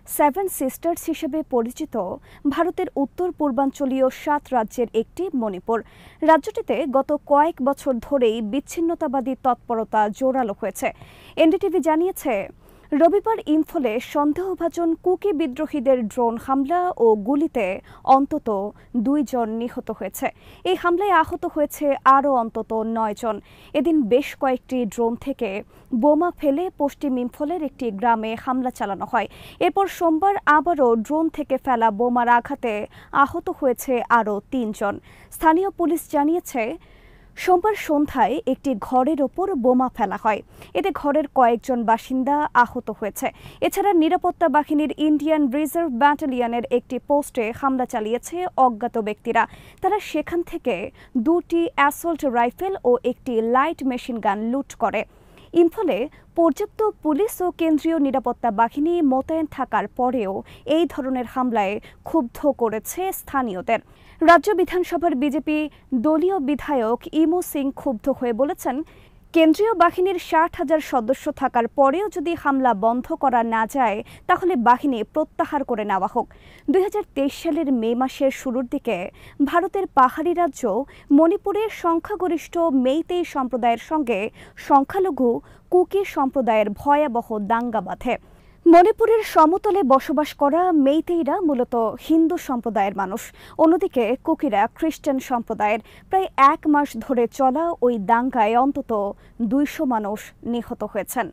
Seven sisters হিসেবে পরিচিত ভারতের উত্তর পূর্বাঞ্চলীয় ৭ রাজ্যের একটি মণিপুর। রাজ্যটিতে গত কয়েক বছর ধরেই বিচ্ছিন্নতাবাদী তৎপরতা জোরালো হয়েছে। এনডিটিভি জানিয়েছে, রবিবার ইম্ফলে সন্দেহভাজন কুকি বিদ্রোহীদের ড্রোন হামলা ও গুলিতে অন্তত ২ জন নিহত হয়েছে। এই হামলায় আহত হয়েছে আরও অন্তত ৯ জন। এদিন বেশ কয়েকটি ড্রোন থেকে বোমা ফেলে পশ্চিম ইম্ফলের একটি গ্রামে হামলা চালানো হয়। এরপর সোমবার আবারও ড্রোন থেকে ফেলা বোমার আঘাতে আহত হয়েছে আরও ৩ জন। স্থানীয় পুলিশ জানিয়েছে, সোমবার সন্ধ্যায় একটি ঘরের ওপর বোমা ফেলা হয়। এতে ঘরের কয়েকজন বাসিন্দা আহত হয়েছে। এছাড়া নিরাপত্তা বাহিনীর ইন্ডিয়ান রিজার্ভ ব্যাটালিয়নের একটি পোস্টে হামলা চালিয়েছে অজ্ঞাত ব্যক্তিরা। তারা সেখান থেকে ২টি অ্যাসল্ট রাইফেল ও একটি লাইট মেশিন গান লুট করে। ইম্ফলে পর্যাপ্ত পুলিশ ও কেন্দ্রীয় নিরাপত্তা বাহিনী মোতায়েন থাকার পরেও এই ধরনের হামলায় ক্ষুব্ধ করেছে স্থানীয়দের। রাজ্য বিধানসভার বিজেপি দলীয় বিধায়ক ইমু সিং ক্ষুব্ধ হয়ে বলেছেন, কেন্দ্রীয় বাহিনীর ৬০,০০০ সদস্য থাকার পরেও যদি হামলা বন্ধ করা না যায় তাহলে বাহিনী প্রত্যাহার করে নেওয়া হোক। ২০২৩ সালের মে মাসের শুরুর দিকে ভারতের পাহাড়ি রাজ্য মণিপুরের সংখ্যাগরিষ্ঠ মেইতেই সম্প্রদায়ের সঙ্গে সংখ্যালঘু কুকি সম্প্রদায়ের ভয়াবহ দাঙ্গা বাধে। মণিপুরের সমতলে বসবাস করা মেইতেইরা মূলত হিন্দু সম্প্রদায়ের মানুষ। অন্যদিকে কুকিরা খ্রিস্টান সম্প্রদায়ের। প্রায় ১ মাস ধরে চলা ওই দাঙ্গায় অন্তত ২০০ মানুষ নিহত হয়েছেন।